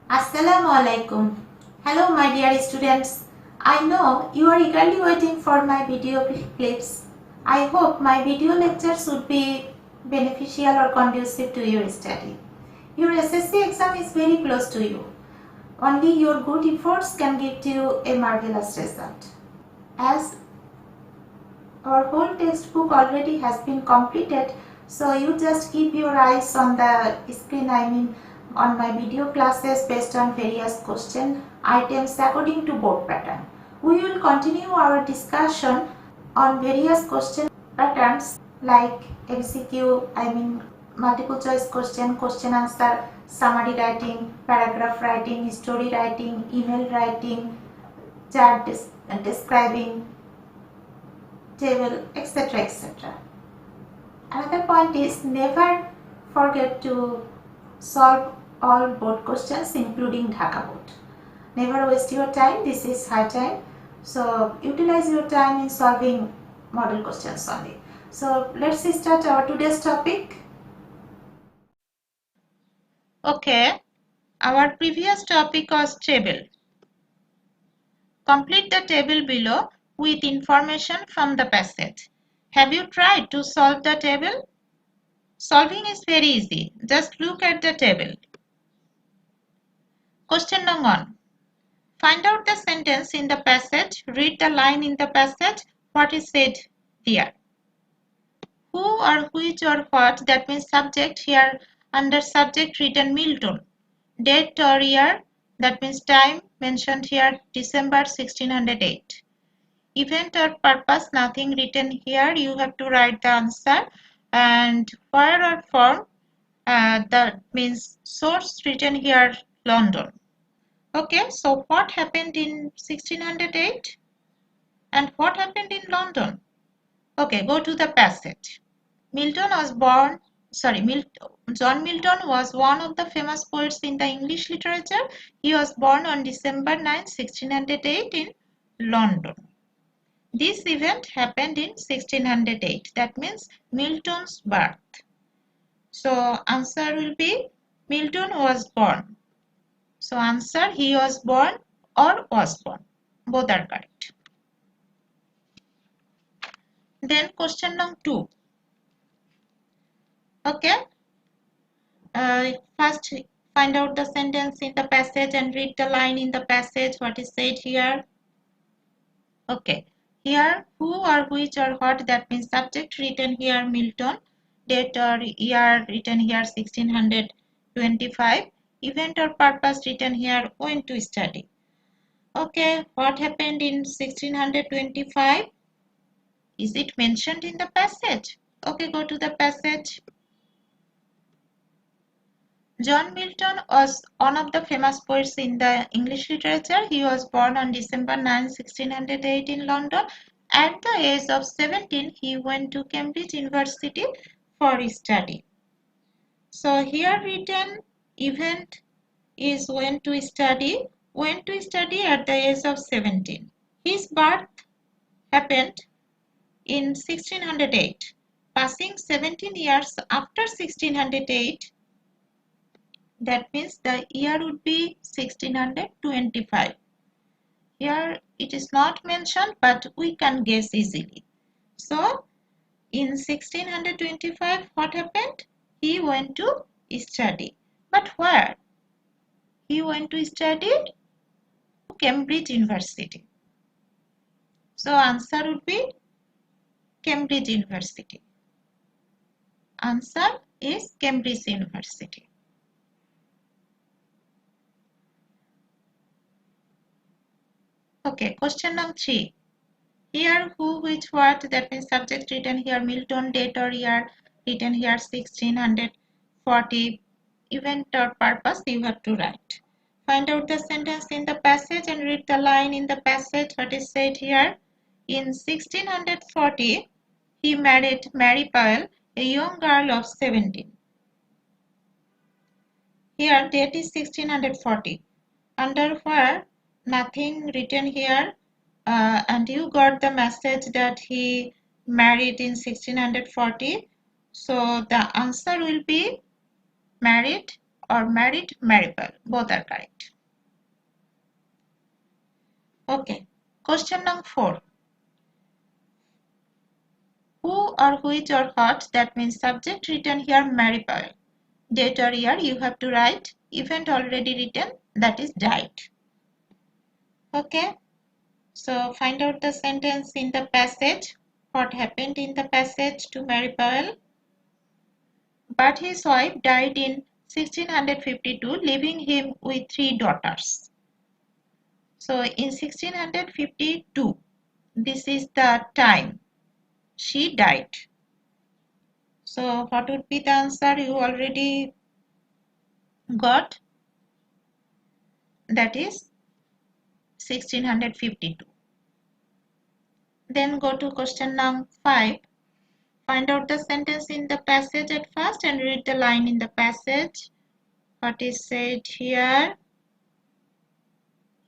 Assalamu alaikum. Hello my dear students. I know you are eagerly waiting for my video clips. I hope my video lectures would be beneficial or conducive to your study. Your SSC exam is very close to you. Only your good efforts can give you a marvelous result. As our whole textbook already has been completed, so you just keep your eyes on the screen, on my video classes based on various question items according to board pattern. We will continue our discussion on various question patterns like MCQ, multiple choice question, question answer, summary writing, paragraph writing, story writing, email writing, chart describing, table, etc. etc. Another point is never forget to solve all board questions including Dhaka board. Never waste your time, this is high time. So utilize your time in solving model questions only. So let's start our today's topic. Okay, our previous topic was table. Complete the table below with information from the passage. Have you tried to solve the table? Solving is very easy. Just look at the table. Question number 1. Find out the sentence in the passage. Read the line in the passage. What is said there? Who or which or what, that means subject. Here under subject written Milton. Date or year, that means time, mentioned here December 1608. Event or purpose, nothing written here. You have to write the answer. And where or form, that means source written here London. Okay, so what happened in 1608 and what happened in London? Okay, go to the passage. John Milton was one of the famous poets in the English literature. He was born on December 9, 1608 in London. This event happened in 1608. That means Milton's birth. So answer will be Milton was born. So answer, he was born or was born. Both are correct. Then question number 2. Okay. First find out the sentence in the passage and read the line in the passage. What is said here? Okay. Here who or which or what, that means subject written here Milton. Date or year written here 1625. Event or purpose written here went to study. Okay, what happened in 1625? Is it mentioned in the passage? Okay, go to the passage. John Milton was one of the famous poets in the English literature. He was born on December 9, 1608 in London. At the age of 17, he went to Cambridge University for study. So here written event is went to study at the age of 17. His birth happened in 1608. Passing 17 years after 1608, that means the year would be 1625. Here it is not mentioned, but we can guess easily. So in 1625, what happened? He went to study. But where? He went to study to Cambridge University. So answer would be Cambridge University. Answer is Cambridge University. Okay, question number 3. Here who, which, what, that means subject written here Milton, date or year written here 1640. Event or purpose you have to write. Find out the sentence in the passage and read the line in the passage. What is said here? In 1640, he married Mary Powell, a young girl of 17. Here date is 1640. Under where nothing written here, and you got the message that he married in 1640. So the answer will be married or married Maripal. Both are correct. Okay. Question number 4. Who or which or what, that means subject written here Maripal. Date or year you have to write. Event already written, that is died. Okay. So find out the sentence in the passage. What happened in the passage to Maripal? But his wife died in 1652, leaving him with 3 daughters. So in 1652, this is the time she died. So what would be the answer you already got? That is 1652. Then go to question number 5. Find out the sentence in the passage at first and read the line in the passage. What is said here?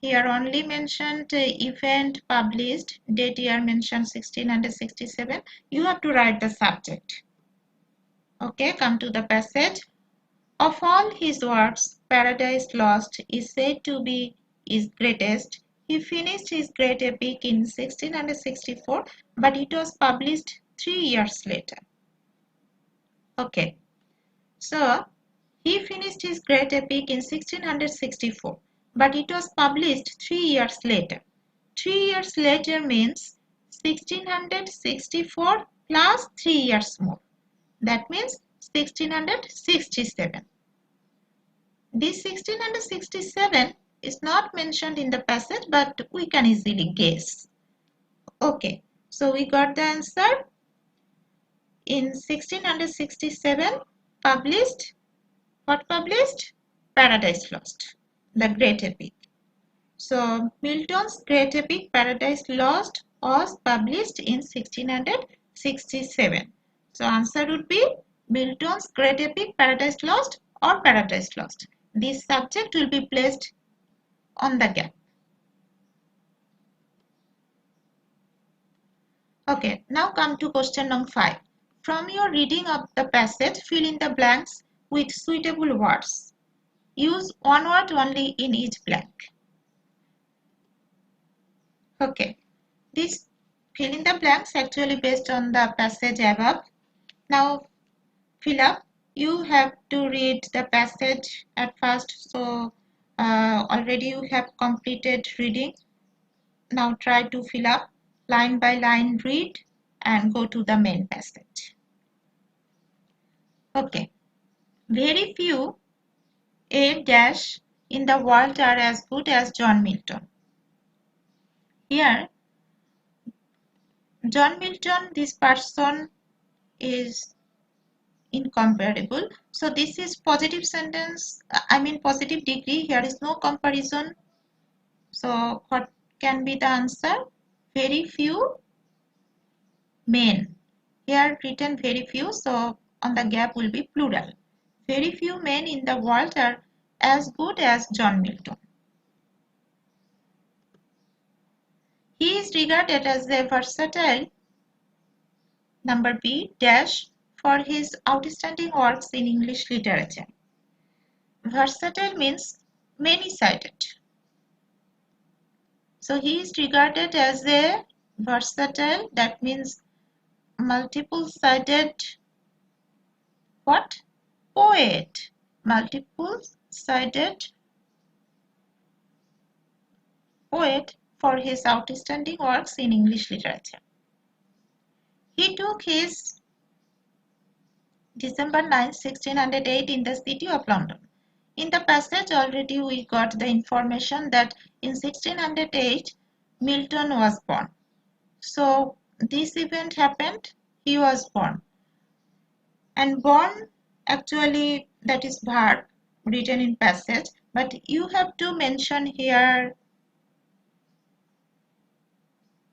Here only mentioned event published, date year mentioned 1667. You have to write the subject. Okay, come to the passage. Of all his works, Paradise Lost is said to be his greatest. He finished his great epic in 1664, but it was published 3 years later. Okay, so he finished his great epic in 1664, but it was published 3 years later. 3 years later means 1664 plus 3 years more. That means 1667. This 1667 is not mentioned in the passage, but we can easily guess. Okay, so we got the answer. In 1667, published, what published? Paradise Lost, the great epic. So Milton's great epic Paradise Lost was published in 1667. So answer would be Milton's great epic Paradise Lost or Paradise Lost. This subject will be placed on the gap. Okay, now come to question number 5. From your reading of the passage, fill in the blanks with suitable words. Use one word only in each blank. Okay, this fill in the blanks actually based on the passage above. Now fill up. You have to read the passage at first, so already you have completed reading. Now try to fill up line by line, read and go to the main passage. Okay, very few A dash in the world are as good as John Milton. Here John Milton, this person is incomparable. So this is positive sentence, I mean positive degree. Here is no comparison. So what can be the answer? Very few men. Here written very few, so on the gap will be plural. Very few men in the world are as good as John Milton. He is regarded as a versatile, number B, dash, for his outstanding works in English literature. Versatile means many-sided. So he is regarded as a versatile, that means multiple-sided what? Poet. Multiple-sided poet for his outstanding works in English literature. He took his December 9, 1608 in the city of London. In the passage already we got the information that in 1608 Milton was born. So this event happened, he was born. And born actually that is verb written in passage, but you have to mention here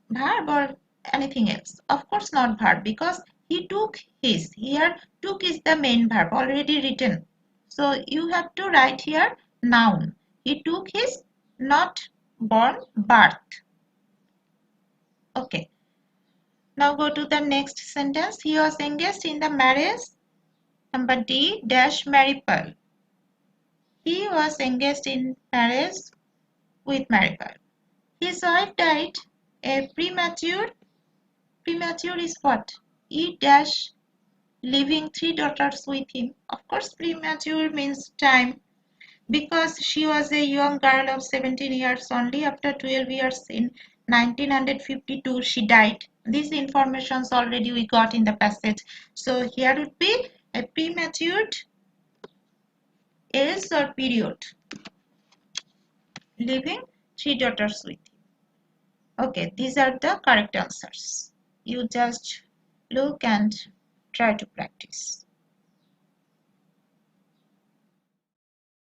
verb or anything else. Of course not verb, because he took his. Here took is the main verb already written. So you have to write here noun. He took his, not born, birth. Okay. Now go to the next sentence. He was engaged in the marriage, number D, dash Maripal. He was engaged in marriage with Marigold. His wife died a premature. Premature is what? E dash leaving 3 daughters with him. Of course, premature means time because she was a young girl of 17 years only. After 12 years in 1952, she died. This information already we got in the passage. So here would be a premature age or period. Leaving 3 daughters with him. Okay, these are the correct answers. You just look and try to practice.